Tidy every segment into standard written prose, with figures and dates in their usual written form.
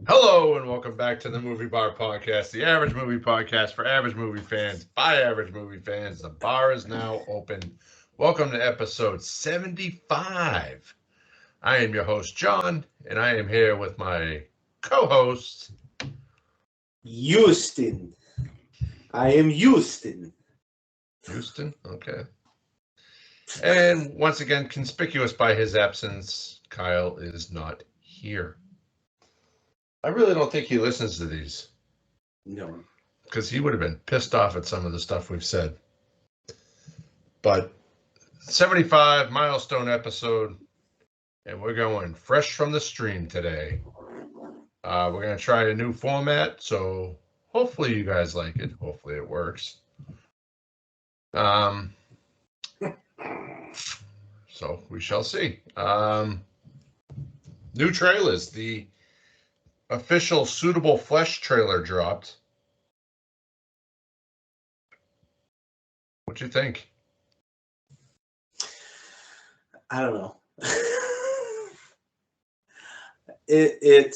Hello and welcome back to the Movie Bar Podcast, the average movie podcast for average movie fans by average movie fans. The bar is now open. Welcome to episode 75. I am your host, John, and I am here with my co-host, Houston. I am Houston. Houston. Okay. And once again, conspicuous by his absence, Kyle is not here. I really don't think he listens to these. No. Because he would have been pissed off at some of the stuff we've said. But 75 milestone episode, and we're going fresh from the stream today. We're going to try a new format, so hopefully you guys like it. Hopefully it works. So we shall see. New trailers. The official Suitable Flesh trailer dropped. What'd you think? I don't know. It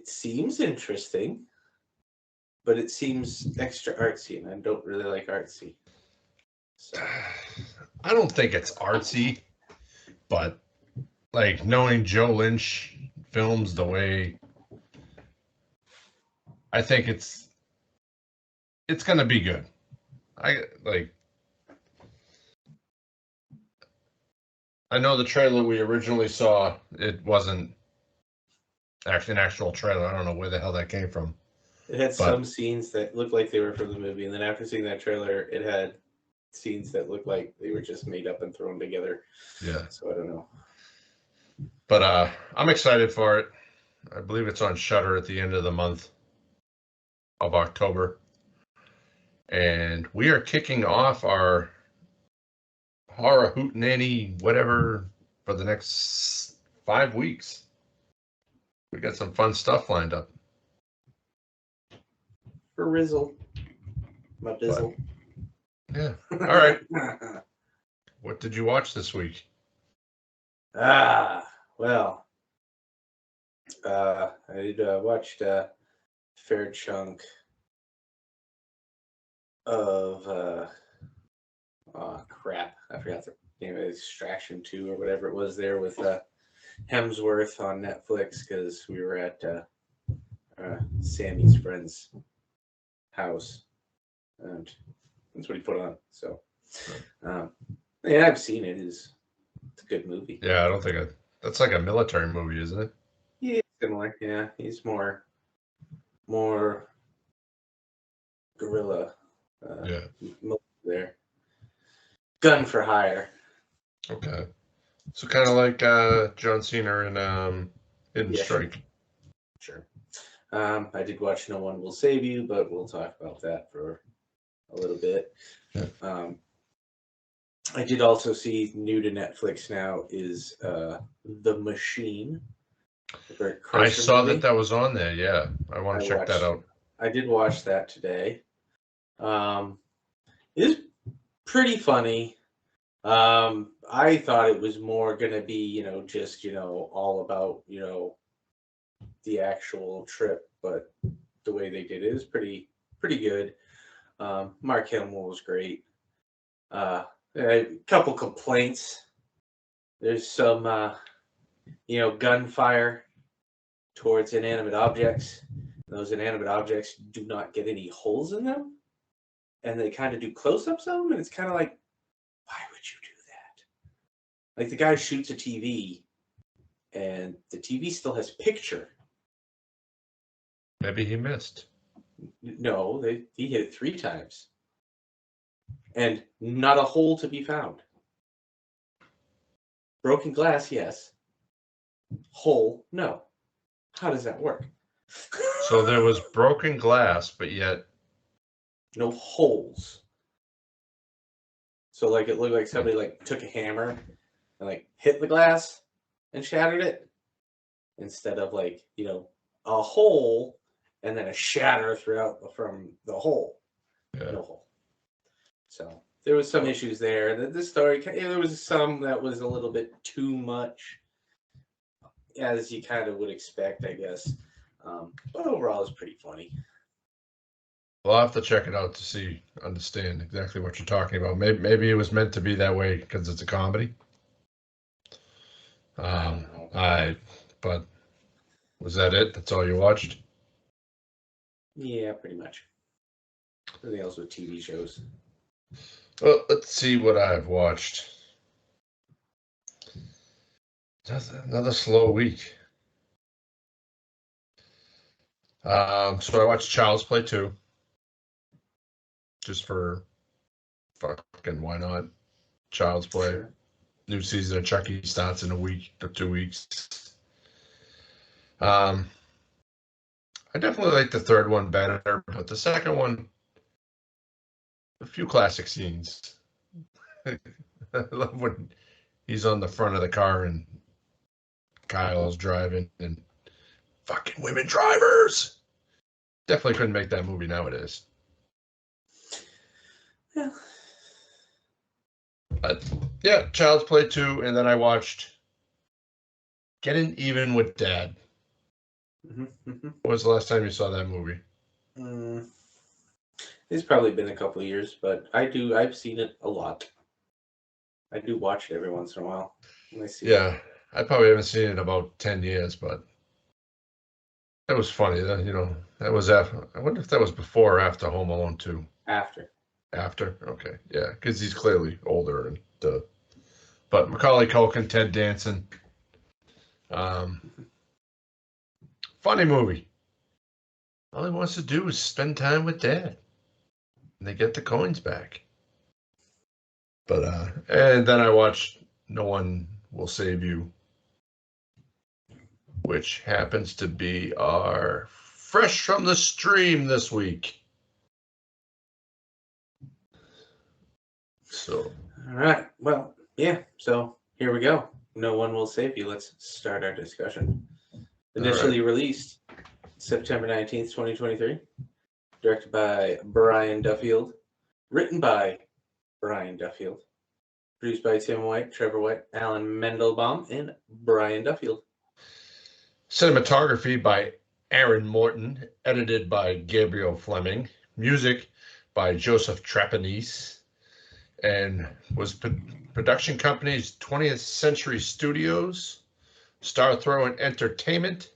seems interesting, but it seems extra artsy, and I don't really like artsy. So. I don't think it's artsy, but like knowing Joe Lynch films the way, I think it's gonna be good. I know the trailer we originally saw, it wasn't actually an actual trailer. I don't know where the hell that came from. It had some scenes that looked like they were from the movie, and then after seeing that trailer, it had scenes that looked like they were just made up and thrown together. Yeah. So I don't know. But I'm excited for it. I believe it's on Shudder at the end of the month of October. And we are kicking off our horror hootenanny whatever for the next 5 weeks. We got some fun stuff lined up. For Rizzle. My bizzle. Yeah. All right. What did you watch this week? Well, I watched a fair chunk of crap. I forgot the name of it, Extraction 2 or whatever it was there with Hemsworth on Netflix because we were at Sammy's friend's house and that's what he put on. So, yeah, I've seen it. It's a good movie. Yeah, I don't think that's like a military movie, isn't it? Yeah, similar. Yeah, he's more guerrilla. There. Gun for hire. Okay. So kind of like John Cena in Hidden Strike. Sure. I did watch No One Will Save You, but we'll talk about that for a little bit. Yeah. I did also see new to Netflix now is The Machine. I saw that was on there. Yeah, I want to check that out. I did watch that today. It is pretty funny. I thought it was more going to be, just, all about, the actual trip, but the way they did it is pretty good. Mark Hamill was great. A couple complaints. There's some, gunfire towards inanimate objects. Those inanimate objects do not get any holes in them. And they kind of do close-ups of them, and it's kind of like, why would you do that? Like the guy shoots a TV, and the TV still has picture. Maybe he missed. No, he hit it 3 times. And not a hole to be found. Broken glass, yes. Hole, no. How does that work? So there was broken glass, but yet no holes. So it looked like somebody took a hammer and hit the glass and shattered it instead of a hole and then a shatter throughout from the hole. Yeah. No hole. So there was some issues there. The story, there was some that was a little bit too much. as you kind of would expect, I guess. But overall, it's pretty funny. Well, I'll have to check it out to understand exactly what you're talking about. Maybe it was meant to be that way because it's a comedy. I don't know. But was that it? That's all you watched? Yeah, pretty much. Everything else with TV shows. Well, let's see what I've watched. Just another slow week. So I watched Child's Play 2. Just for fucking why not? Child's Play. Sure. New season of Chucky starts in a week or 2 weeks. I definitely like the third one better, but the second one, a few classic scenes. I love when he's on the front of the car and Kyle's driving and fucking women drivers. Definitely couldn't make that movie nowadays. Yeah. But yeah, Child's Play 2, and then I watched Getting Even with Dad. Mm-hmm, mm-hmm. When was the last time you saw that movie? It's probably been a couple of years, but I've seen it a lot. I do watch it every once in a while when I see it. Yeah, I probably haven't seen it in about 10 years, but that was funny. That was after. I wonder if that was before or after Home Alone 2. After. After? Okay, yeah, because he's clearly older and but Macaulay Culkin, Ted Danson. Funny movie. All he wants to do is spend time with Dad, and they get the coins back. But and then I watched No One Will Save You, which happens to be our fresh from the stream this week. So. All right. Well, yeah. So here we go. No One Will Save You. Let's start our discussion. Initially released September 19th, 2023. Directed by Brian Duffield. Written by Brian Duffield. Produced by Tim White, Trevor White, Alan Mendelbaum, and Brian Duffield. Cinematography by Aaron Morton. Edited by Gabriel Fleming. Music by Joseph Trapanese. And was production companies 20th Century Studios, Star Throne Entertainment,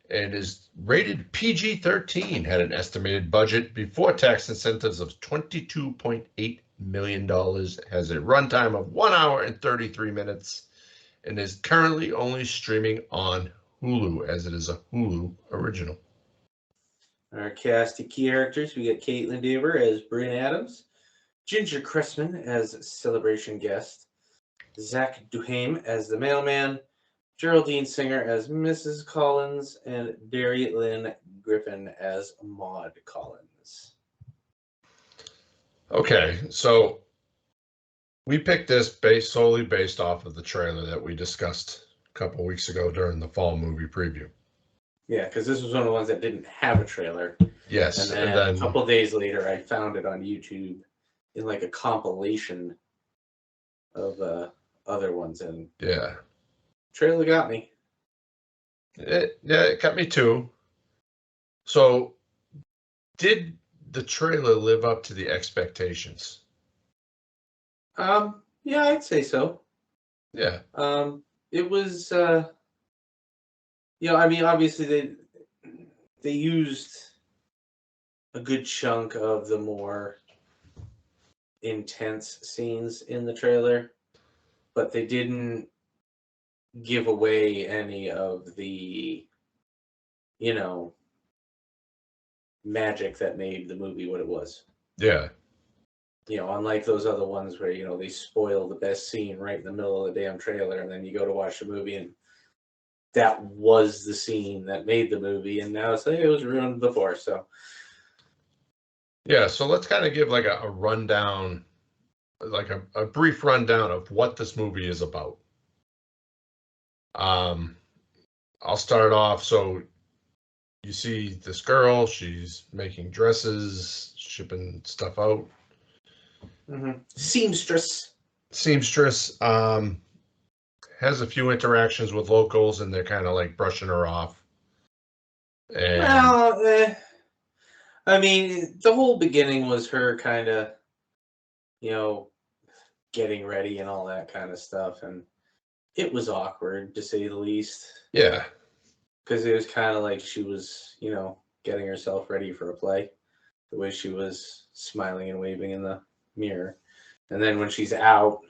and is rated PG-13. Had an estimated budget before tax incentives of $22.8 million. Has a runtime of 1 hour and 33 minutes, and is currently only streaming on Hulu, as it is a Hulu original. Our cast of characters: we got Caitlin Dever as Bryn Adams, Ginger Cressman as Celebration Guest, Zach Duhame as the Mailman, Geraldine Singer as Mrs. Collins, and Derry Lynn Griffin as Maud Collins. Okay, so we picked this solely based off of the trailer that we discussed a couple weeks ago during the fall movie preview. Yeah, because this was one of the ones that didn't have a trailer. Yes, and then a couple days later, I found it on YouTube in like a compilation of other ones, and yeah, trailer got me. It got me too. So, did the trailer live up to the expectations? Yeah, I'd say so. Yeah. It was, I mean, obviously they used a good chunk of the more intense scenes in the trailer, but they didn't give away any of the, magic that made the movie what it was. Yeah. Unlike those other ones where, they spoil the best scene right in the middle of the damn trailer, and then you go to watch the movie and that was the scene that made the movie, and now it's like it was ruined before. So yeah, so let's kind of give like a rundown, like a brief rundown of what this movie is about. I'll start off. So you see this girl, she's making dresses, shipping stuff out. Seamstress. has a few interactions with locals, and they're kind of like brushing her off. And Well, I mean, the whole beginning was her kind of, you know, getting ready and all that kind of stuff, and it was awkward to say the least. yeah, Because it was kind of like she was, you know, getting herself ready for a play, the way she was smiling and waving in the mirror. And then when she's out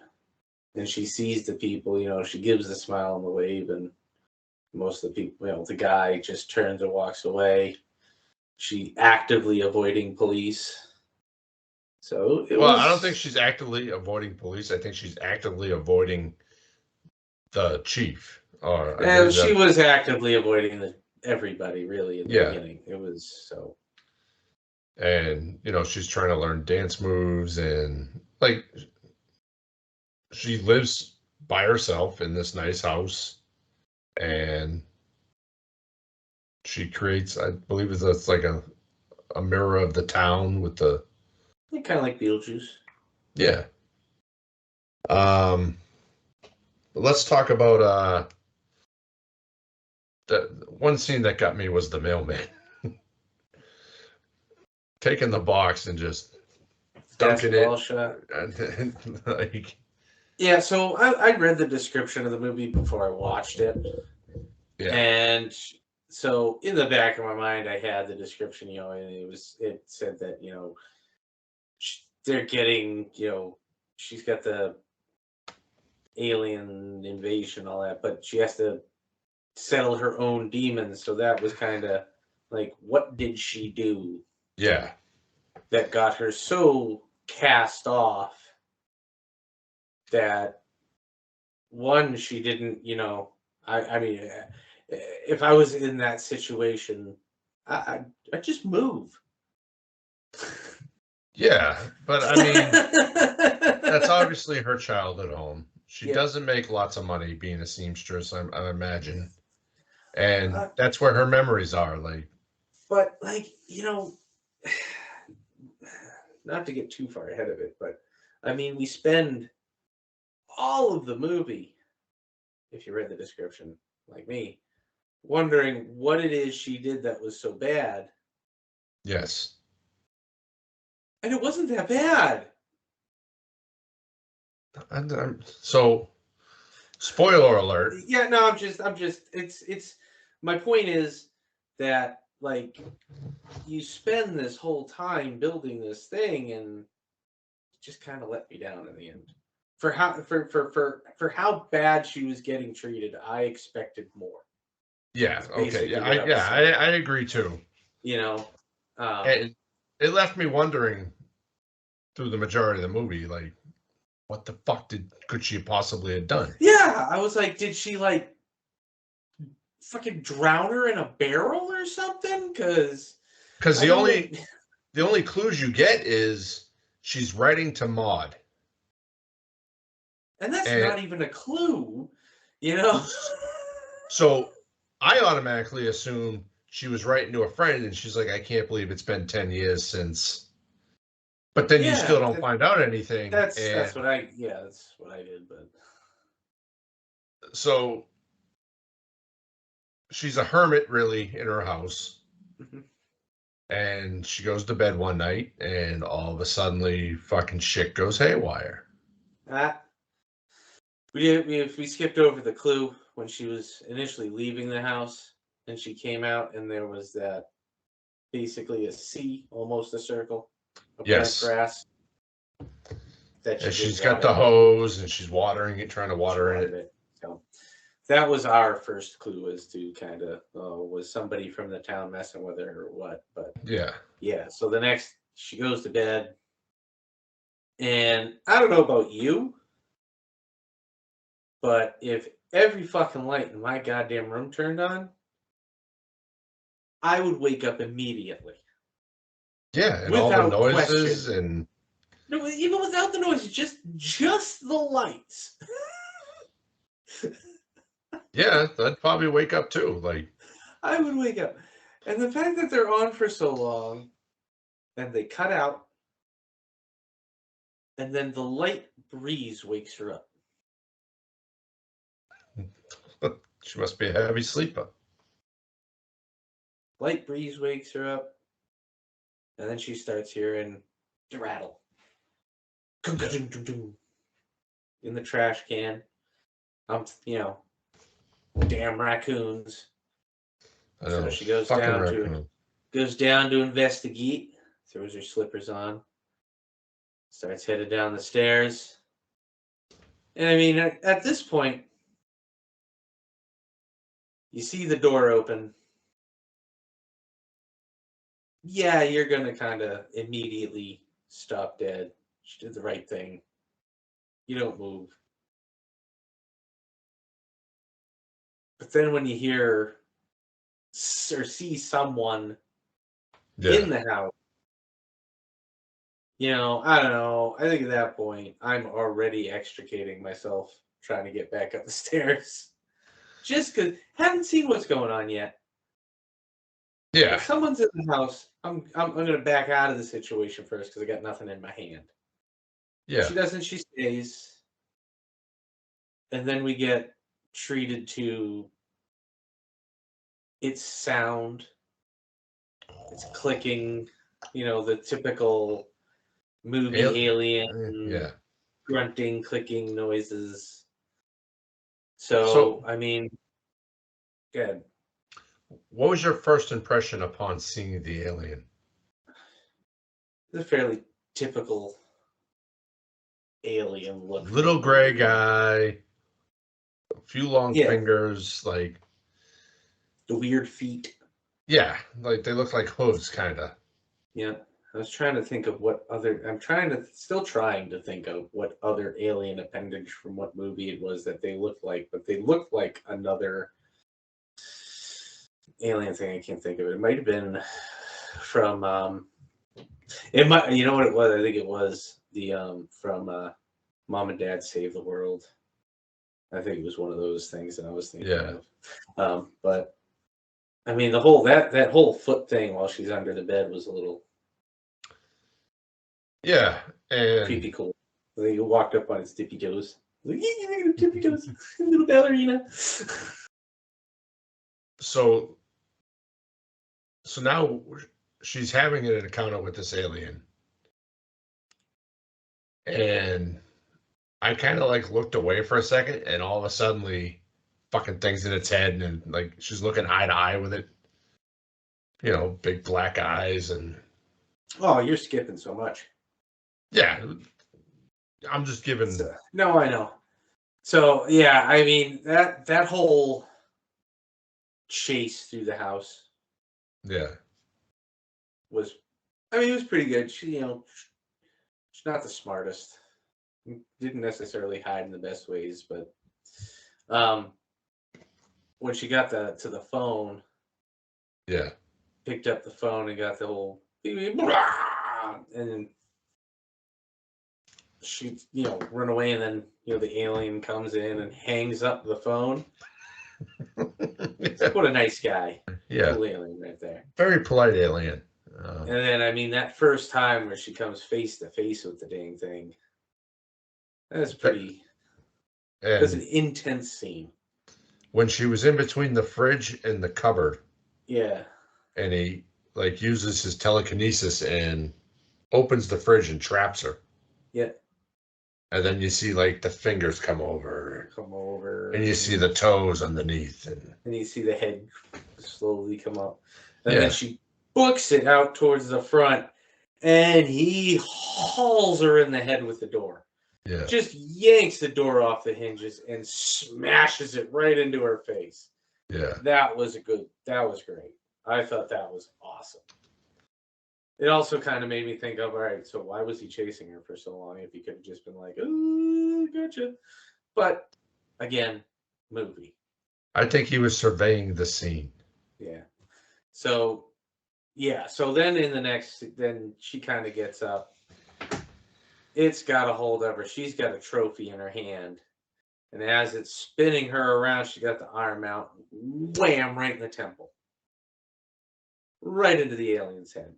and she sees the people, you know, she gives the smile and the wave, and most of the people, you know, the guy just turns and walks away. She actively avoiding police. So it well, I don't think was. she's actively avoiding police. I think she's actively avoiding the chief, or I believe She that. was actively avoiding everybody really in the Yeah, beginning. It was so. and she's trying to learn dance moves, and like she lives by herself in this nice house, and she creates, I believe it's like a mirror of the town with the Kind of like Beetlejuice. yeah. But let's talk about the one scene that got me was the mailman taking the box and just dunking Basketball it, shot. and like Yeah, so I read the description of the movie before I watched it. yeah, And so in the back of my mind, I had the description, you know, and it said that, you know, they're getting, you know, she's got the alien invasion, all that, but she has to settle her own demons. So that was kind of like, what did she do yeah, that got her so cast off that one, she didn't, you know, I mean, if I was in that situation, I just move. yeah. But I mean, that's obviously her childhood home. She Yeah, doesn't make lots of money being a seamstress, I imagine, and uh, that's where her memories are. Like, but like you know, not to get too far ahead of it, but I mean, we spend all of the movie, if you read the description, like me, wondering what it is she did that was so bad, yes, and it wasn't that bad. so spoiler alert. Yeah, no, I'm just. It's. My point is that like you spend this whole time building this thing and just kind of let me down in the end. For how bad she was getting treated, I expected more. Yeah, Is okay, basically what I was I saying. agree too. You know, um, And it left me wondering through the majority of the movie, like, what the fuck could she possibly have done? yeah, I was like, did she like fucking drown her in a barrel or something? Because Because I the know only that, the only clues you get is she's writing to Maud, and that's and not even a clue. You know. so I automatically assumed she was writing to a friend, and she's like, "I can't believe it's been 10 years since." But then you still Yeah, don't find out anything, that's and what I yeah that's what I did, but so she's a hermit, really, in her house. mhm. And she goes to bed one night, and all of a suddenly, fucking shit goes haywire. Ah, we skipped over the clue when she was initially leaving the house and she came out and there was that basically a C, almost a circle of burnt Yes, grass that and she just she's got the watered. hose, and she's watering it, trying to She water watered it. it. So that was our first clue as to kind of was somebody from the town messing with her or what. But Yeah, yeah, so the next she goes to bed and I don't know about you, but if every fucking light in my goddamn room turned on, I would wake up immediately yeah, and all the without noises, question. and No, even without the noise, just the lights. yeah, I'd probably wake up too. Like, I would wake up. And the fact that they're on for so long and they cut out and then the light breeze wakes her up. She must be a heavy sleeper. Light breeze wakes her up, and then she starts hearing the rattle. In the trash can. Damn raccoons. I know. So she goes Fucking down raccoon. to investigate. Throws her slippers on. Starts headed down the stairs. And I mean, at this point, you see the door open. Yeah, you're going to kind of immediately stop dead. She did the right thing. You don't move. But then when you hear or see someone in the house, I don't know. I think at that point, I'm already extricating myself, trying to get back up the stairs. Just because haven't seen what's going on yet. Yeah. If someone's in the house, I'm gonna back out of the situation first because I got nothing in my hand. Yeah. She doesn't. She stays, and then we get treated to its sound. It's clicking. The typical movie alien grunting, clicking noises. So I mean, good. What was your first impression upon seeing the alien? It's a fairly typical alien look. Little gray guy, a few long fingers, like the weird feet. Yeah, like they look like hooves, kind of. Yeah, I was trying to think of what other. Still trying to think of what other alien appendage from what movie it was that they look like, but they look like another alien thing. I can't think of it. It might have been from. It might. You know what it was? I think it was the from Mom and Dad Save the World. I think it was one of those things that I was thinking of. But I mean, the whole that whole foot thing while she's under the bed was a little. Yeah, and creepy cool. I think he walked up on his tippy toes. Like, tippy toes, little ballerina. So now she's having an encounter with this alien, and I kind of like looked away for a second, and all of a sudden, fucking things in its head, and like she's looking eye to eye with it. Big black eyes, and oh, you're skipping so much. Yeah, I'm just giving. No, I know. So yeah, I mean that whole chase through the house. Yeah. Was, I mean, it was pretty good. She's not the smartest. Didn't necessarily hide in the best ways, but when she got to the phone, yeah, picked up the phone and got the whole and then she run away, and then the alien comes in and hangs up the phone. What a nice guy. Yeah, cool alien right there. Very polite alien. And then I mean that first time where she comes face to face with the dang thing, that's pretty. That's an intense scene. When she was in between the fridge and the cupboard. Yeah. And he uses his telekinesis and opens the fridge and traps her. Yeah. And then you see the fingers come over. And you see the toes underneath. And you see the head slowly come up. And then she books it out towards the front, and he hauls her in the head with the door. Yeah. Just yanks the door off the hinges and smashes it right into her face. Yeah. That was great. I thought that was awesome. It also kind of made me think of, all right, so why was he chasing her for so long if he could have just been like, oh, gotcha. But, again, movie. I think he was surveying the scene. Yeah. So then she kind of gets up. It's got a hold of her. She's got a trophy in her hand. And as it's spinning her around, she got the arm out. Wham! Right in the temple. Right into the alien's head.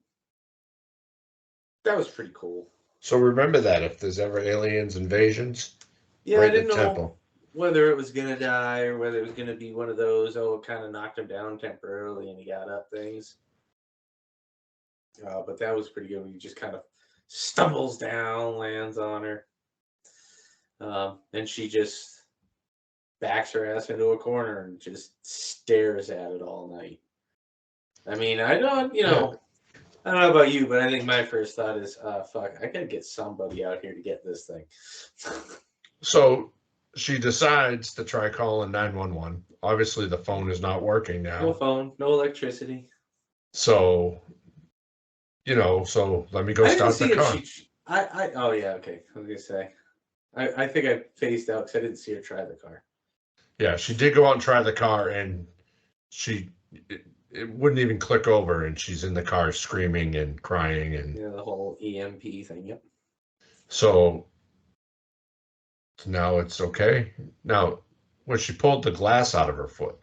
That was pretty cool. So remember that if there's ever aliens invasions, yeah, right I didn't in the know. temple. whether it was gonna die or whether it was gonna be one of those, oh, it kind of knocked him down temporarily and he got up things. But that was pretty good. He just kind of stumbles down, lands on her, and she just backs her ass into a corner and just stares at it all night. I mean, I don't, I don't know about you, but I think my first thought is, fuck, I gotta get somebody out here to get this thing. So she decides to try calling 911. Obviously, the phone is not working now. No phone, no electricity. So, so let me go start the car. Oh yeah, okay. I was gonna say, I think I phased out because I didn't see her try the car. Yeah, she did go out and try the car, and it wouldn't even click over, and she's in the car screaming and crying, and the whole EMP thing. Yep. So now it's okay. Now, when she pulled the glass out of her foot.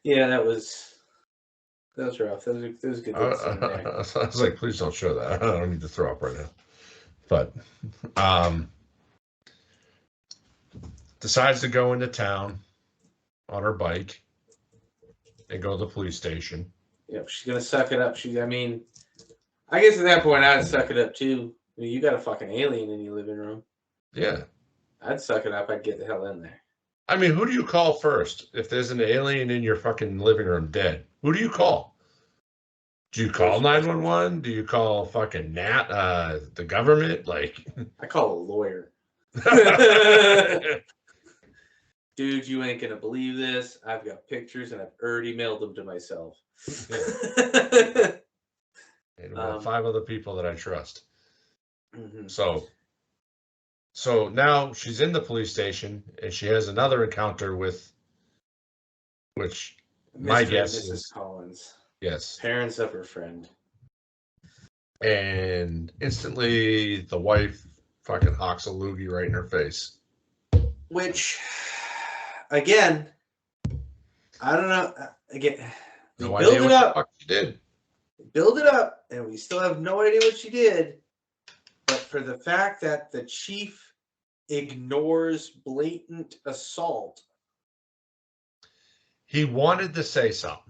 Yeah, that was rough. That was a good little scene there. I was like, please don't show that. I don't need to throw up right now. But decides to go into town on her bike and go to the police station. Yep, she's gonna suck it up. I guess at that point I'd suck it up too. I mean, you got a fucking alien in your living room. Yeah. I'd suck it up. I'd get the hell in there. I mean, who do you call first? If there's an alien in your fucking living room dead, who do you call? Do you call 911? Do you call fucking the government? Like, I call a lawyer. Dude, you ain't gonna believe this. I've got pictures and I've already mailed them to myself. And 5 other people that I trust. Mm-hmm. So now she's in the police station and she has another encounter with, which my guess and Mrs. is Collins. Yes. Parents of her friend. And instantly the wife fucking hawks a loogie right in her face. Which, again, I don't know. Again, no idea what the fuck she did. Build it up, and we still have no idea what she did. But for the fact that the chief ignores blatant assault. He wanted to say something.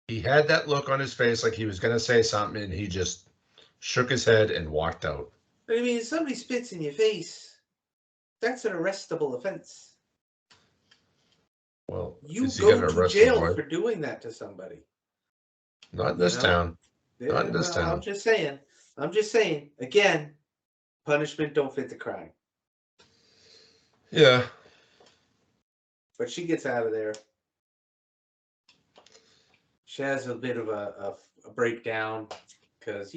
He had that look on his face like he was going to say something, and he just shook his head and walked out. But I mean, if somebody spits in your face, that's an arrestable offense. Well, you go to jail for doing that to somebody. Not in this town. Not in this town. I'm just saying. Again, punishment don't fit the crime. Yeah. But she gets out of there. She has a bit of a breakdown because,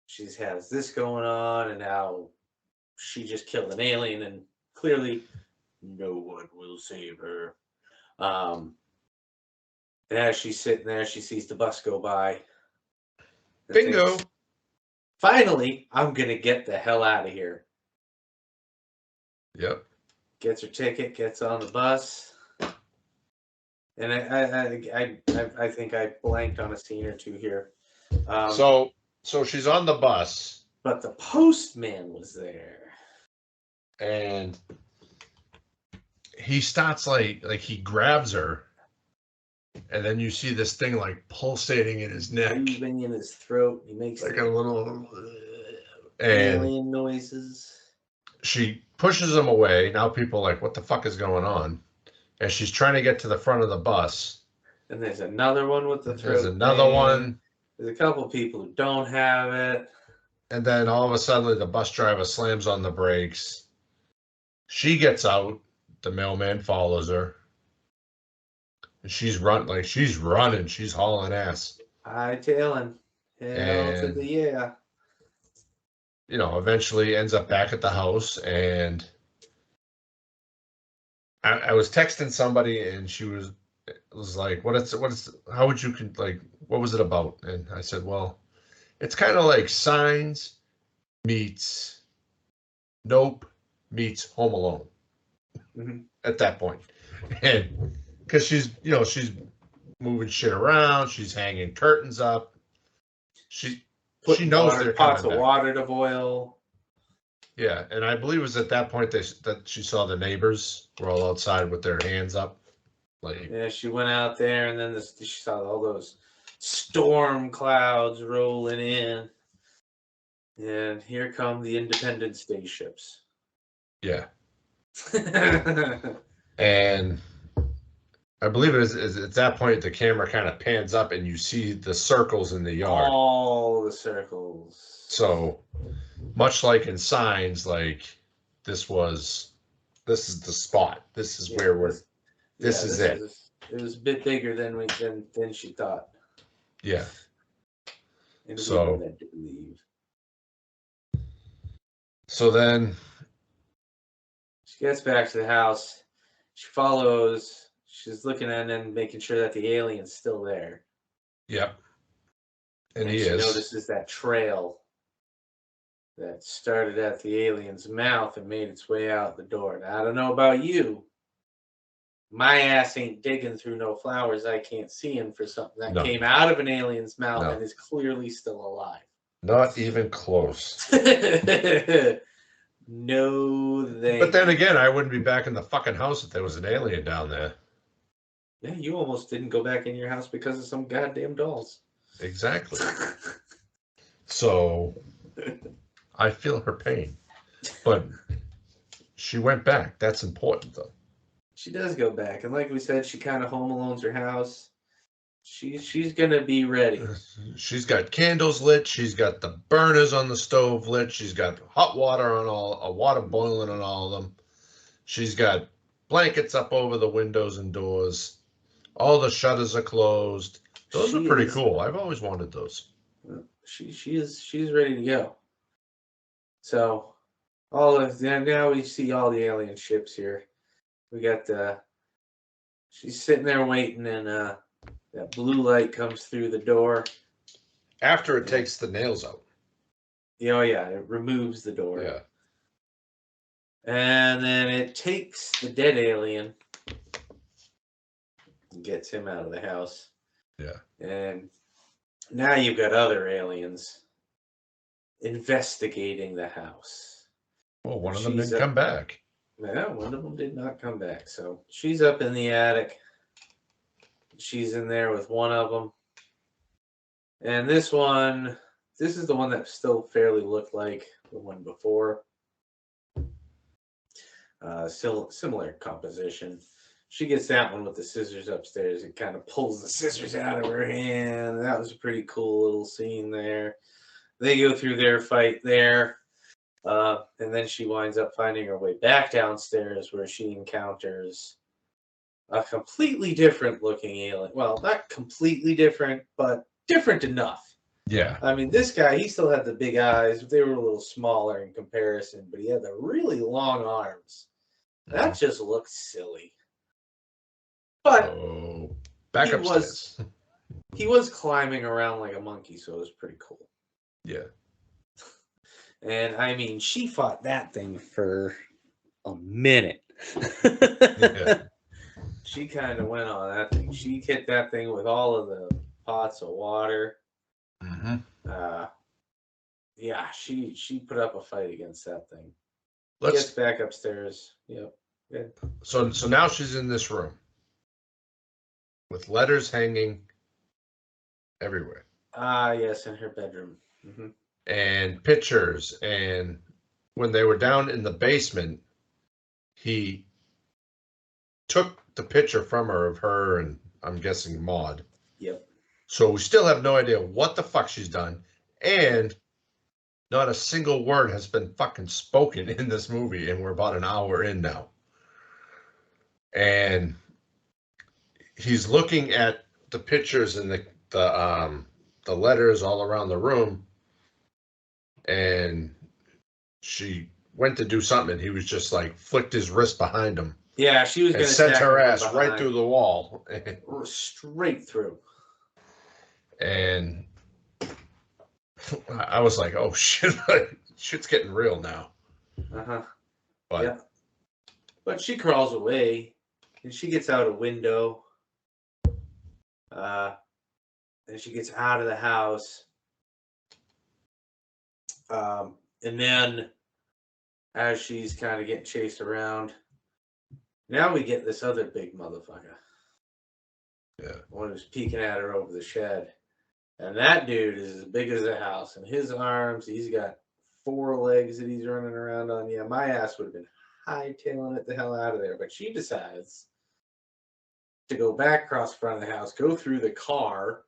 she has this going on and now she just killed an alien and clearly no one will save her. And as she's sitting there, she sees the bus go by. Bingo. Thinks, finally, I'm going to get the hell out of here. Yep. Gets her ticket, gets on the bus. And I think I blanked on a scene or two here. So she's on the bus. But the postman was there. And he starts like he grabs her. And then you see this thing like pulsating in his neck. Moving in his throat. He makes like a little alien noises. She pushes him away. Now people are like, what the fuck is going on? And she's trying to get to the front of the bus. And there's another one with the throat. There's another one. There's a couple people who don't have it. And then all of a sudden the bus driver slams on the brakes. She gets out. The mailman follows her. She's running. She's hauling ass. Hightailing. Hell to the yeah. Eventually ends up back at the house, and I was texting somebody, and she was like, what was it about? And I said, well, it's kind of like Signs meets Nope meets Home Alone. Mm-hmm. At that point. And because she's moving shit around, she's hanging curtains up. She knows they're pots coming of back. water to boil. Yeah, and I believe it was at that point that she saw the neighbors were all outside with their hands up. Like, Yeah, she went out there, and then she saw all those storm clouds rolling in. And here come the Independence Day ships. yeah. And I believe is at that point the camera kind of pans up and you see the circles in the yard. All the circles. So much like in Signs, like this is the spot. This is where this is it. It was a bit bigger than she thought. Yeah. And we were So led to believe. So then She gets back to the house. She follows. She's looking at it and making sure that the alien's still there. Yep. And he she is. Notices that trail that started at the alien's mouth and made its way out the door. Now, I don't know about you. My ass ain't digging through no flowers I can't see in for something that came out of an alien's mouth and is clearly still alive. Not even close. No, But then again, I wouldn't be back in the fucking house if there was an alien down there. Yeah, you almost didn't go back in your house because of some goddamn dolls. Exactly. So I feel her pain. But she went back. That's important, though. She does go back. And like we said, she kind of home alones her house. She's going to be ready. She's got candles lit. She's got the burners on the stove lit. She's got hot water on water boiling on all of them. She's got blankets up over the windows and doors. All the shutters are closed. Those are pretty cool. I've always wanted those. She's ready to go. So now we see all the alien ships here. We got she's sitting there waiting, and that blue light comes through the door. After it takes the nails out. Oh yeah, it removes the door. Yeah. And then it takes the dead alien and gets him out of the house. Yeah. And now you've got other aliens investigating the house. Well, one of them didn't come back. Yeah, one of them did not come back. So she's up in the attic. She's in there with one of them. And this is the one that still fairly looked like the one before. Still similar composition. She gets that one with the scissors upstairs and kind of pulls the scissors out of her hand. That was a pretty cool little scene there. They go through their fight there. And then she winds up finding her way back downstairs where she encounters a completely different looking alien. Well, not completely different, but different enough. Yeah. I mean, this guy, he still had the big eyes. They were a little smaller in comparison, but he had the really long arms. That just looked silly. But back upstairs. He was climbing around like a monkey, so it was pretty cool. Yeah. And I mean, she fought that thing for a minute. Yeah. She kind of went on that thing. She hit that thing with all of the pots of water. Mm-hmm. Yeah, she put up a fight against that thing. Gets back upstairs. Yep. Good. So now she's in this room with letters hanging everywhere. Yes, in her bedroom. Mm-hmm. And pictures. And when they were down in the basement, he took the picture from her of her and I'm guessing Maud. Yep. So we still have no idea what the fuck she's done. And not a single word has been fucking spoken in this movie. And we're about an hour in now. And he's looking at the pictures and the letters all around the room. And she went to do something. And he was just like flicked his wrist behind him. Yeah, she was going to sent her ass right through the wall. Straight through. And I was like, oh shit, shit's getting real now. Uh-huh. But, yeah. But she crawls away and she gets out a window. And she gets out of the house. And then as she's kind of getting chased around. Now we get this other big motherfucker. Yeah. One who's peeking at her over the shed. And that dude is as big as a house. And his arms, he's got 4 legs that he's running around on. Yeah, my ass would have been hightailing it the hell out of there. But she decides to go back across the front of the house, go through the car,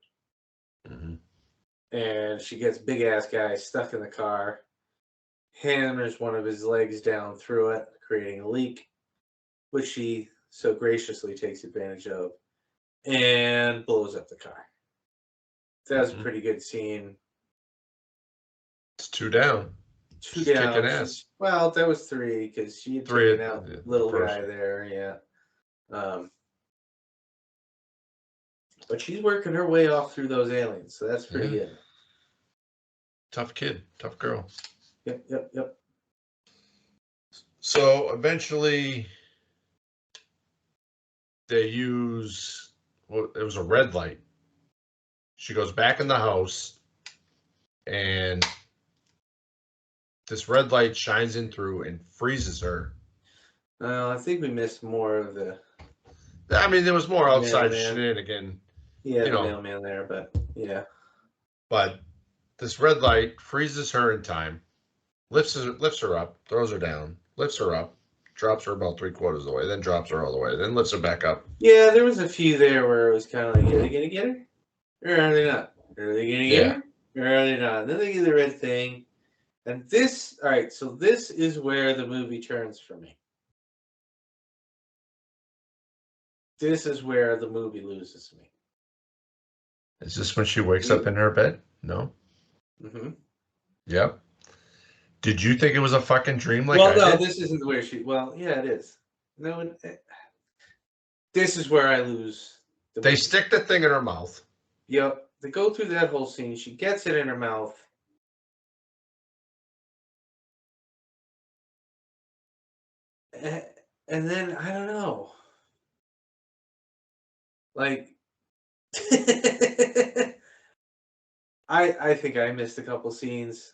and she gets big ass guy stuck in the car, hammers one of his legs down through it, creating a leak, which she so graciously takes advantage of, and blows up the car. That was a pretty good scene. It's 2 down. 2 She's down. kicking ass. Well, that was 3 because she had 3 taken out little guy there. Yeah. But she's working her way off through those aliens, so that's pretty good. Tough kid, tough girl. Yep. So eventually they use, well, it was a red light. She goes back in the house and this red light shines in through and freezes her. I think we missed more of the... I mean, there was more outside shenanigan. Yeah, the mailman there, but yeah. But this red light freezes her in time, lifts her up, throws her down, lifts her up, drops her about 3/4 of the way, then drops her all the way, then lifts her back up. Yeah, there was a few there where it was kind of like, are they going to get her? Or are they not? Are they going to get her? Or are they not? And then they get the red thing. And this, all right, so this is where the movie turns for me. This is where the movie loses me. Is this when she wakes up in her bed? No? Mm-hmm. Yep. Did you think it was a fucking dream like I did? This isn't where she... Well, yeah, it is. No, this is where I lose the movie. They stick the thing in her mouth. Yep. They go through that whole scene. She gets it in her mouth. And then, I don't know. Like... I think I missed a couple scenes,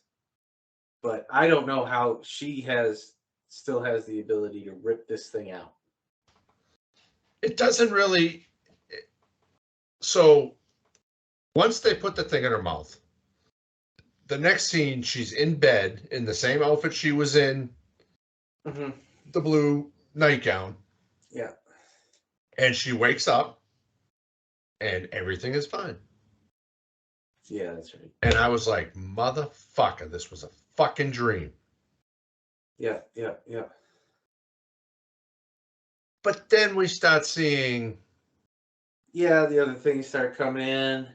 but I don't know how she still has the ability to rip this thing out. It doesn't really. So once they put the thing in her mouth, the next scene she's in bed in the same outfit she was in, the blue nightgown. Yeah. And she wakes up, and everything is fine. Yeah, that's right. And I was like, motherfucker, this was a fucking dream. Yeah. But then we start seeing... Yeah, the other things start coming in.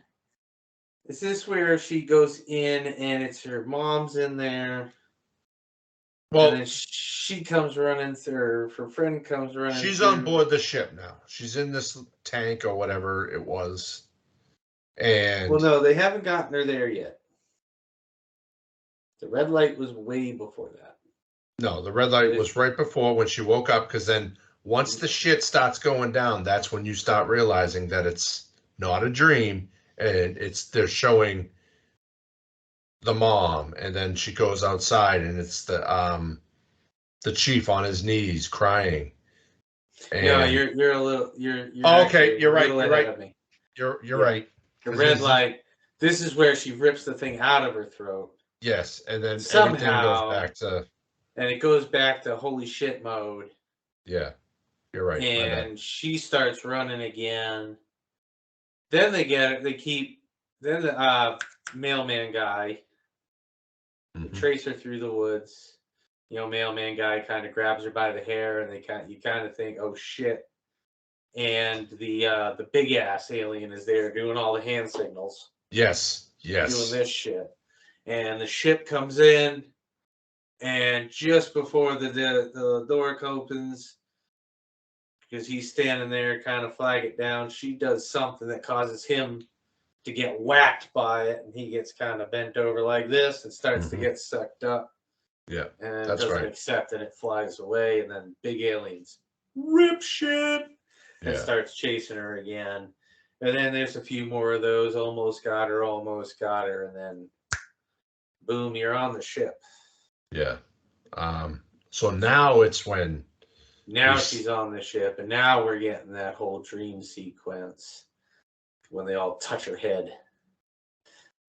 Is this where she goes in and it's her mom's in there? Well, and then she comes running through, her friend comes running She's through. on board the ship now. She's in this tank or whatever it was. And well, no, they haven't gotten her there yet. The red light was way before that. No, the red light was right before when she woke up, because then once the shit starts going down, that's when you start realizing that it's not a dream, and they're showing the mom, and then she goes outside and it's the chief on his knees crying. And yeah, you're a little you're okay, you're right. You're right. You're right. The red light. This is where she rips the thing out of her throat. Yes, and then somehow everything goes back to... And it goes back to holy shit mode. Yeah, you're right. And she starts running again. Then they get it. They keep... Then the mailman guy, trace her through the woods. Mailman guy kind of grabs her by the hair, and you kind of think, oh shit. And the big ass alien is there doing all the hand signals. Yes. Doing this shit. And the ship comes in, and just before the door opens, because he's standing there kind of flag it down, she does something that causes him to get whacked by it, and he gets kind of bent over like this and starts to get sucked up. Yeah, and doesn't accept, and it flies away, and then big aliens rip shit and starts chasing her again. And then there's a few more of those, almost got her, and then boom, you're on the ship. Yeah. So now it's when Now she's on the ship, and now we're getting that whole dream sequence when they all touch her head.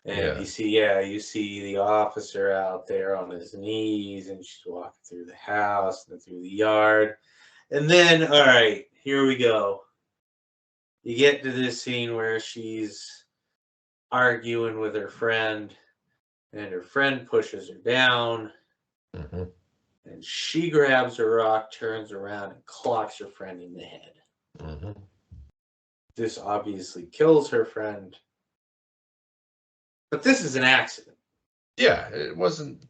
And you see the officer out there on his knees, and she's walking through the house and through the yard. And then, all right, here we go. You get to this scene where she's arguing with her friend, and her friend pushes her down, and she grabs a rock, turns around, and clocks her friend in the head. This obviously kills her friend. But this is an accident. Yeah, it wasn't.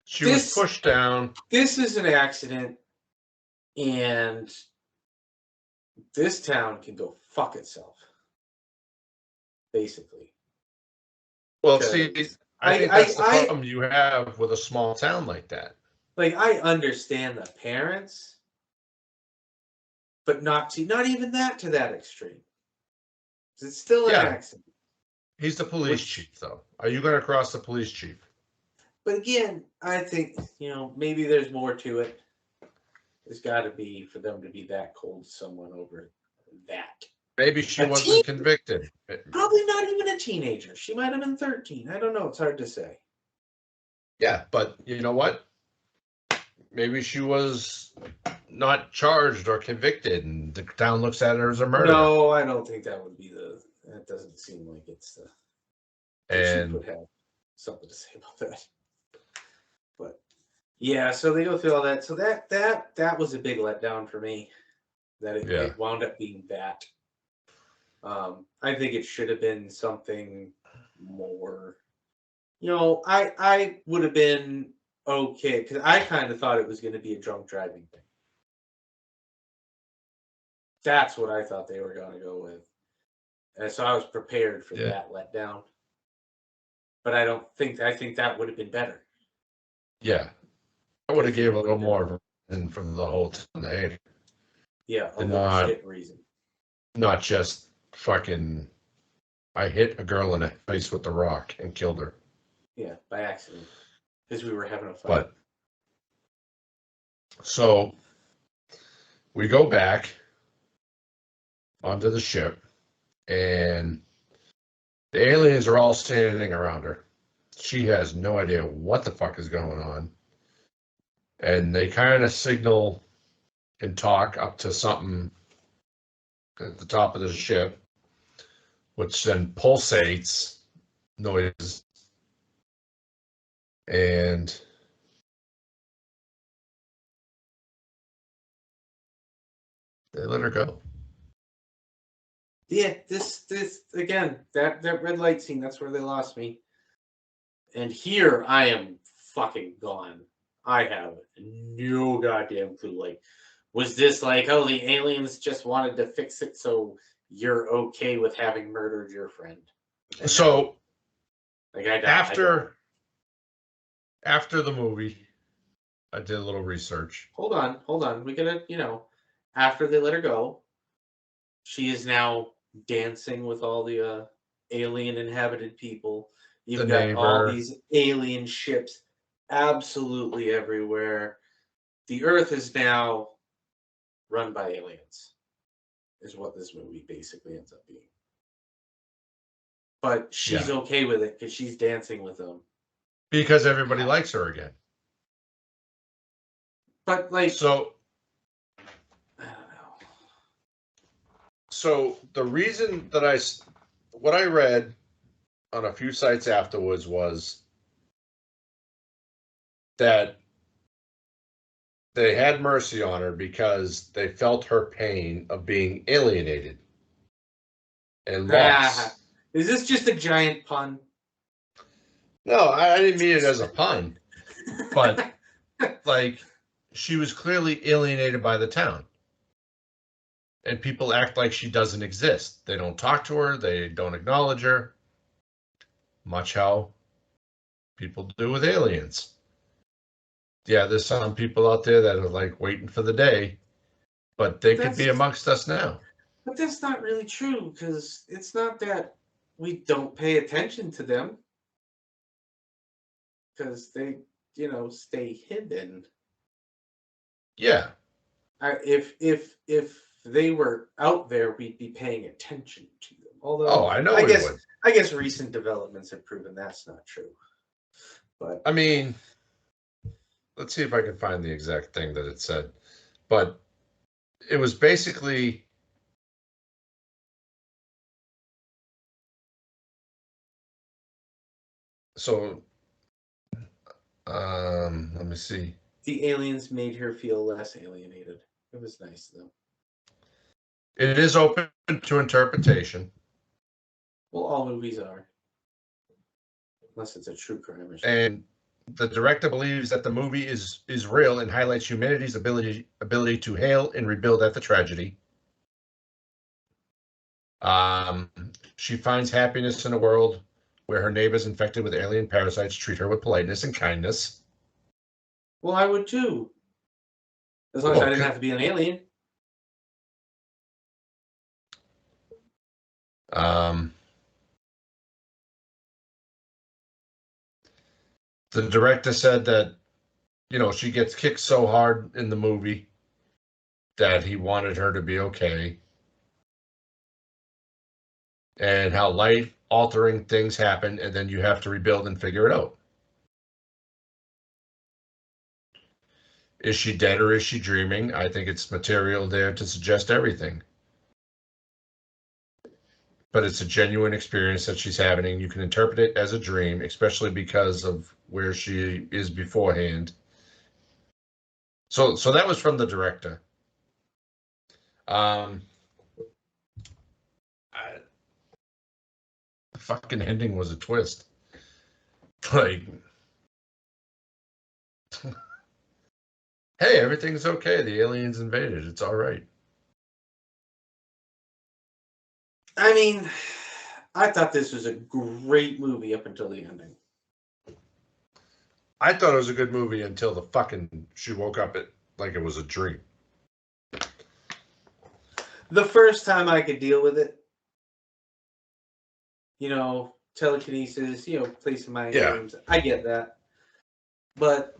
She was pushed down. This is an accident, and this town can go fuck itself. Basically. Well, see, I think that's the problem you have with a small town like that. Like, I understand the parents, but not even that to that extreme. It's still an accident. He's the police chief, though. Are you going to cross the police chief? But again, I think, maybe there's more to it. There's got to be, for them to be that cold to someone over that. Maybe she wasn't convicted. Probably not even a teenager. She might have been 13. I don't know. It's hard to say. Yeah, but you know what? Maybe she was not charged or convicted, and the town looks at her as a murderer. No, I don't think that would be that doesn't seem like it's the... And she would have something to say about that. But yeah, so they go through all that. So that was a big letdown for me. That it wound up being that. I think it should have been something more. I would have been okay, because I kind of thought it was going to be a drunk driving thing. That's what I thought they were going to go with. And so I was prepared for that letdown. But I think that would have been better. Yeah. I would have gave a little more than from the whole time. Yeah, a legit reason. Not just fucking, I hit a girl in the face with the rock and killed her. Yeah, by accident. Because we were having a fight. But, so, we go back onto the ship, and the aliens are all standing around her. She has no idea what the fuck is going on. And they kind of signal and talk up to something at the top of the ship, which then pulsates noises. And they let her go. Yeah, this again, that red light scene, that's where they lost me. And here I am fucking gone. I have no goddamn clue. Like, was this like, oh, the aliens just wanted to fix it so you're okay with having murdered your friend? And so, like, after the movie, I did a little research. Hold on. We gotta, after they let her go, she is now dancing with all the alien inhabited people. You've got all these alien ships absolutely everywhere. The Earth is now run by aliens, is what this movie basically ends up being. But she's okay with it because she's dancing with them. Because everybody likes her again. But like, so I don't know. So the reason that what I read on a few sites afterwards was that they had mercy on her because they felt her pain of being alienated and lost. Is this just a giant pun? No, I didn't mean it as a pun. But, like, she was clearly alienated by the town. And people act like she doesn't exist. They don't talk to her. They don't acknowledge her. Much how people do with aliens. Yeah, there's some people out there that are like waiting for the day, but they could be amongst us now. But that's not really true, because it's not that we don't pay attention to them, because they, stay hidden. Yeah. If they were out there, we'd be paying attention to them. Oh, Although I know I we guess would. I guess recent developments have proven that's not true. But I mean, let's see if I can find the exact thing that it said. But it was basically so let me see. the aliens made her feel less alienated. It was nice though. It is open to interpretation. Well, all movies are, unless it's a true crime or something. And the director believes that the movie is real and highlights humanity's ability to hail and rebuild after tragedy. Um, she finds happiness in a world where her neighbors infected with alien parasites treat her with politeness and kindness. Well, I would too, as long as I Well, didn't have to be an alien. um, the director said that, she gets kicked so hard in the movie that he wanted her to be okay, and how life altering things happen and then you have to rebuild and figure it out. Is she dead or is she dreaming? I think it's material there to suggest everything. But it's a genuine experience that she's having. You can interpret it as a dream, especially because of where she is beforehand. So that was from the director. The fucking ending was a twist. Like, hey, everything's okay. The aliens invaded. It's all right. I mean, I thought this was a great movie up until the ending. I thought it was a good movie until the fucking she woke up like it was a dream. The first time I could deal with it, telekinesis, play some mind games. I get that. But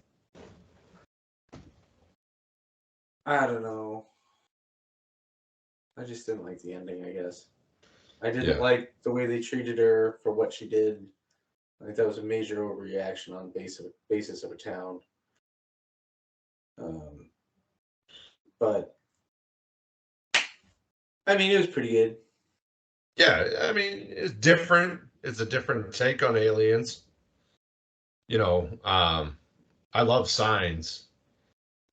I don't know. I just didn't like the ending, I guess. I didn't like the way they treated her for what she did. I think that was a major overreaction on basis of a town. But I mean, it was pretty good. Yeah, I mean, it's different. It's a different take on aliens. I love Signs,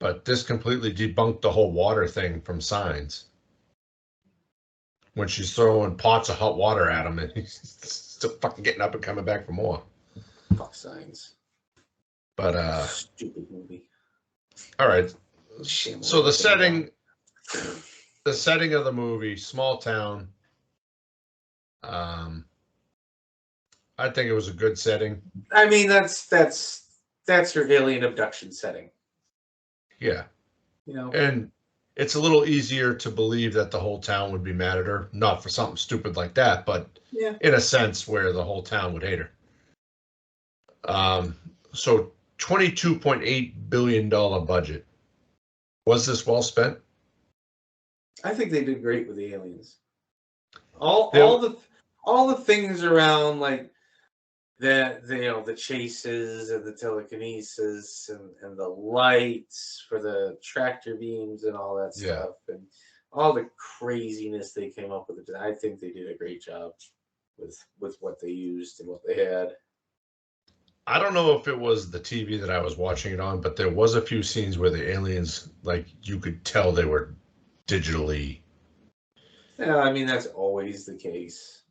but this completely debunked the whole water thing from Signs. When she's throwing pots of hot water at him and he's still fucking getting up and coming back for more. Fuck Signs. But stupid movie. All right. So the setting of the movie, small town. I think it was a good setting. I mean, that's your alien abduction setting. Yeah. And it's a little easier to believe that the whole town would be mad at her, not for something stupid like that, but in a sense where the whole town would hate her. So $22.8 billion budget. Was this well spent? I think they did great with the aliens. All the things around like the chases and the telekinesis and the lights for the tractor beams and all that stuff and all the craziness they came up with. I think they did a great job with what they used and what they had. I don't know if it was the TV that I was watching it on, but there was a few scenes where the aliens, like, you could tell they were digitally. Yeah, I mean that's always the case.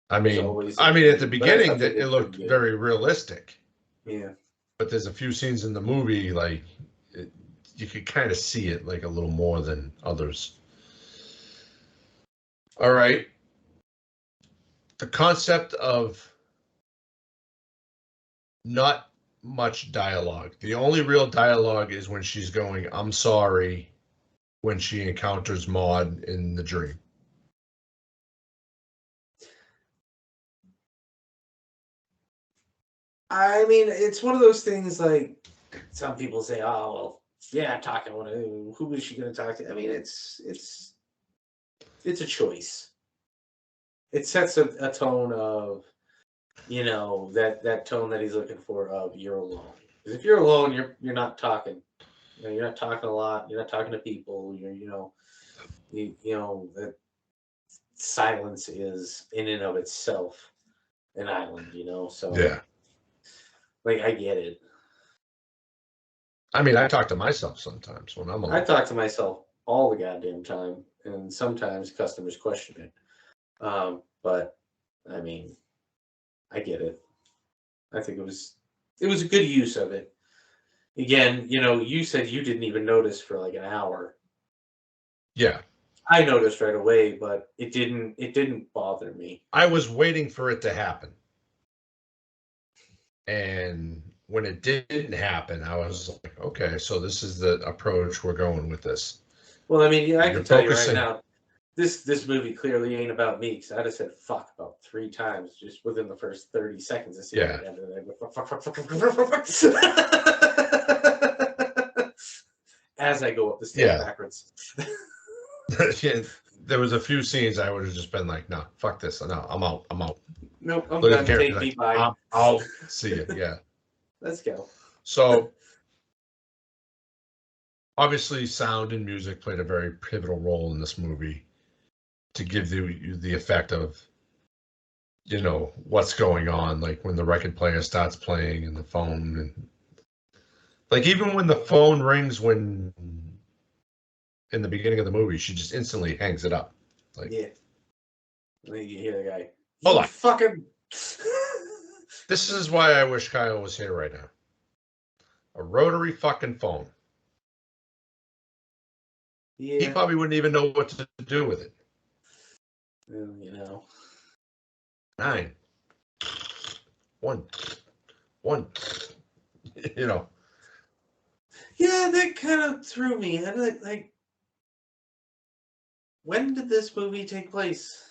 I mean at the beginning it looked very realistic. Yeah. But there's a few scenes in the movie like you could kind of see it like a little more than others. All right. The concept of not much dialogue. The only real dialogue is when she's going, "I'm sorry," when she encounters Maud in the dream. I mean, it's one of those things like some people say, oh, well, yeah, talking. Who is she going to talk to? I mean, it's a choice. It sets a tone of, that tone that he's looking for of you're alone. Because if you're alone, you're not talking. You're not talking a lot. You're not talking to people. That silence is in and of itself an island. So Yeah. like I get it. I mean, I talk to myself sometimes when I'm I alone. talk to myself all the goddamn time, and sometimes customers question it. But I mean, I get it. I think it was a good use of it. Again, you said you didn't even notice for like an hour. Yeah. I noticed right away, but it didn't bother me. I was waiting for it to happen. And when it didn't happen, I was like, okay, so this is the approach we're going with this. Well, I mean, yeah, I You're can tell you right focusing. now, this movie clearly ain't about me because I'd have said fuck about 3 times just within the first 30 seconds of seeing Yeah. it. As I go up the stairs Yeah. backwards. Yeah. There was a few scenes I would have just been like, no, fuck this. No, I'm out. I'm out. Nope, I'm Look at the done. character Take me like, by. I'm out. See ya. Yeah. Let's go. So obviously sound and music played a very pivotal role in this movie to give you the effect of what's going on, like when the record player starts playing and the phone, and like even when the phone rings when in the beginning of the movie, she just instantly hangs it up. Like, Yeah. And then you hear the guy, hold you on. fucking. This is why I wish Kyle was here right now. A rotary fucking phone. He Yeah. probably wouldn't even know what to do with it. Well. 9 1 1 Yeah, that kind of threw me. I like, when did this movie take place?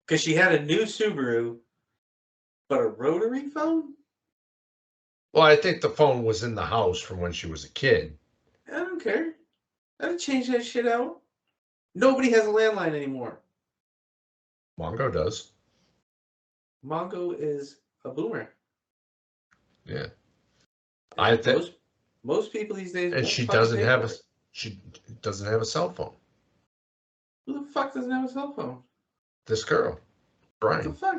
Because she had a new Subaru, but a rotary phone? Well, I think the phone was in the house from when she was a kid. I don't care. I'd change that shit out. Nobody has a landline anymore. Mongo does. Mongo is a boomer. Yeah. I And think most people these days and won't fucking pay for it. she doesn't have a cell phone. Who the fuck doesn't have a cell phone? This girl, What the Brian. fuck?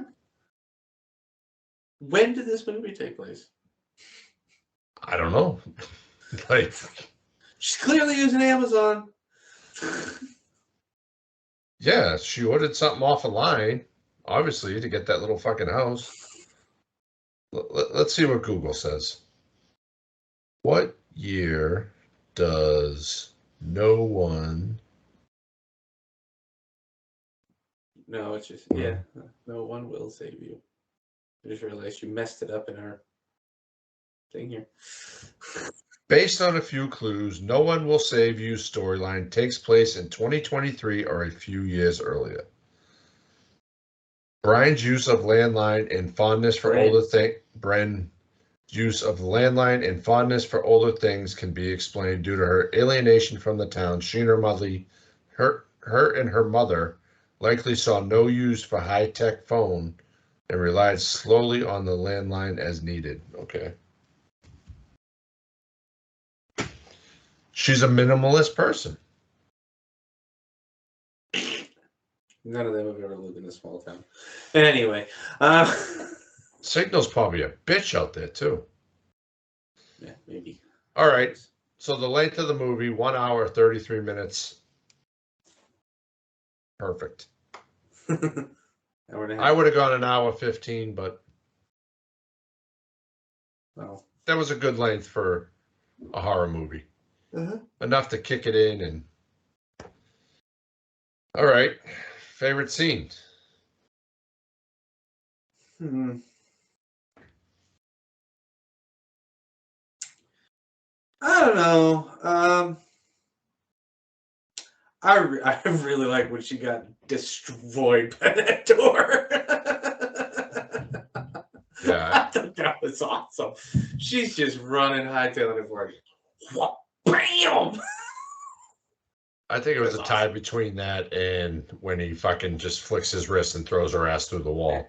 When did this movie take place? I don't know. Like, She's clearly using Amazon. yeah, she ordered something off a line, obviously, to get that little fucking house. Let's see what Google says. What year does no one? No, it's just, yeah. No one will save you. I just realized you messed it up in our thing here. Based on a few clues, No One Will Save You storyline takes place in 2023 or a few years earlier. Brian's use of landline and fondness for older things. Brian's use of landline and fondness for older things can be explained due to her alienation from the town. She and her mother, her and her mother, likely saw no use for high-tech phone and relied slowly on the landline as needed. Okay. She's a minimalist person. None of them have ever lived in a small town. Anyway, Signal's probably a bitch out there too. yeah, maybe. All right. So the length of the movie, 1 hour, 33 minutes. Perfect. I would have gone an hour 15, but well, that was a good length for a horror movie. Enough to kick it in. And all right, favorite scene. I don't know. I really like when she got destroyed by that door. Yeah, I thought that was awesome. She's just running, hightailing it for it. Bam! I think it was a That's tie awesome. between that and when he fucking just flicks his wrist and throws her ass through the wall.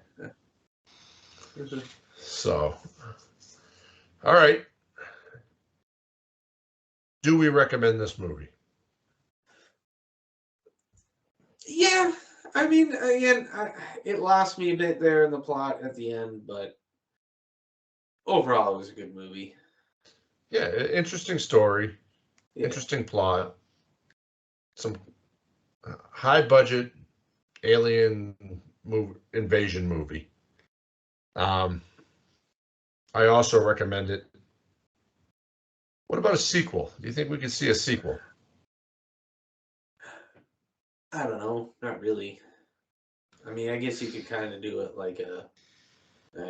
So, all right. Do we recommend this movie? Yeah, I mean, again, it lost me a bit there in the plot at the end, but overall, it was a good movie. Yeah, interesting story, Yeah. interesting plot, some high budget alien invasion movie. I also recommend it. What about a sequel? Do you think we could see a sequel? I don't know, not really. I mean, I guess you could kind of do it like a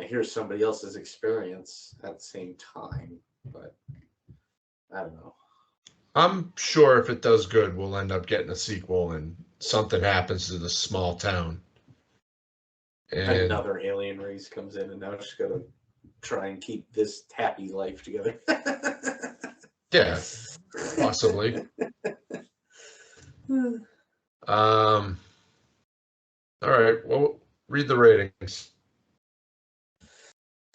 here's somebody else's experience at the same time, but I don't know. I'm sure if it does good, we'll end up getting a sequel and something happens to this small town. And Another alien race comes in, and now she's got to try and keep this happy life together. yeah, possibly. All right. Well, read the ratings.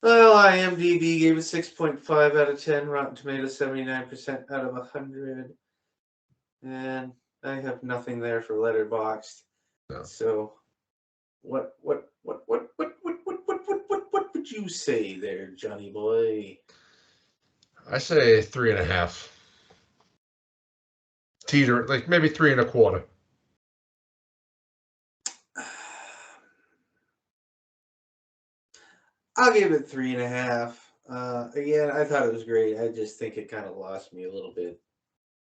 Well, IMDb gave it 6.5 out of 10. Rotten Tomatoes 79% out of 100. And I have nothing there for Letterboxd. No. So, what would you say there, Johnny boy? I say 3.5. Teeter, like maybe 3.25. I'll give it 3.5. Again, I thought it was great. I just think it kind of lost me a little bit.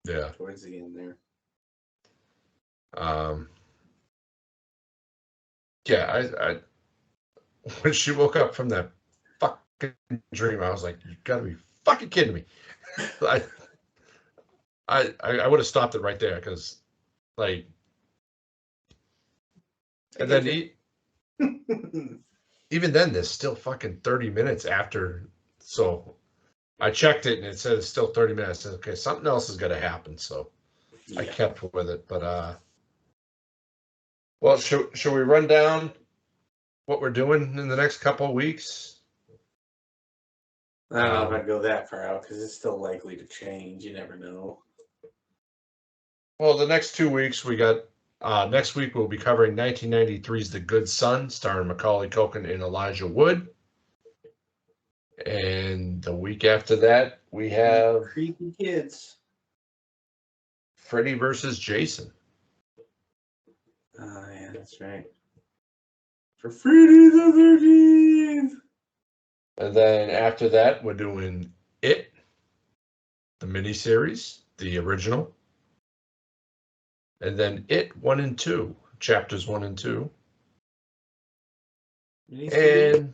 Yeah. Towards the end there. Yeah, I when she woke up from that fucking dream, I was like, you gotta be fucking kidding me. I would have stopped it right there because, like, and then even then, there's still fucking 30 minutes after. So I checked it and it said it's still 30 minutes. I said, okay, something else is gonna happen. So yeah. I kept with it. But well, should we run down what we're doing in the next couple of weeks? I don't know if I'd go that far out because it's still likely to change. You never know. Well, the next 2 weeks we got. Next week we'll be covering 1993's The Good Son, starring Macaulay Culkin and Elijah Wood. And the week after that we have Creepy Kids. Freddy versus Jason. Oh yeah, that's right. For Friday the 13th. And then after that, we're doing It, the miniseries, the original. And then It 1 and 2, chapters 1 and 2. Miniseries? And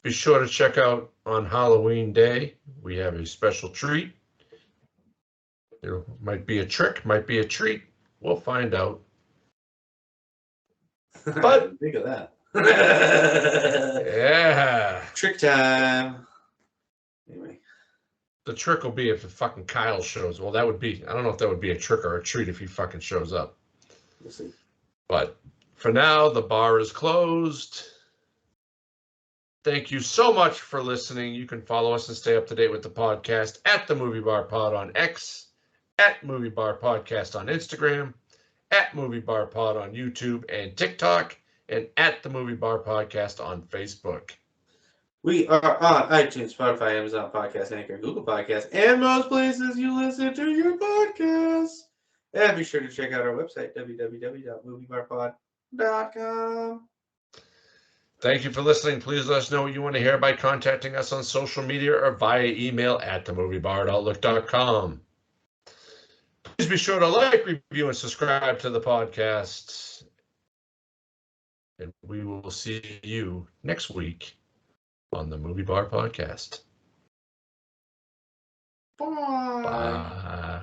be sure to check out on Halloween Day. We have a special treat. There might be a trick, might be a treat. We'll find out. But think of that. Yeah. Trick time. Anyway. The trick will be if fucking Kyle shows. Well, that would be, I don't know if that would be a trick or a treat if he fucking shows up. We'll see. But for now, the bar is closed. Thank you so much for listening. You can follow us and stay up to date with the podcast at the Movie Bar Pod on X, at Movie Bar Podcast on Instagram, at Movie Bar Pod on YouTube and TikTok, and at the Movie Bar Podcast on Facebook. We are on iTunes, Spotify, Amazon Podcast, Anchor, Google Podcasts, and most places you listen to your podcasts. And be sure to check out our website, www.moviebarpod.com. Thank you for listening. Please let us know what you want to hear by contacting us on social media or via email at themoviebar@outlook.com. Please be sure to like, review, and subscribe to the podcast. And we will see you next week on the Movie Bar Podcast. Bye. Bye.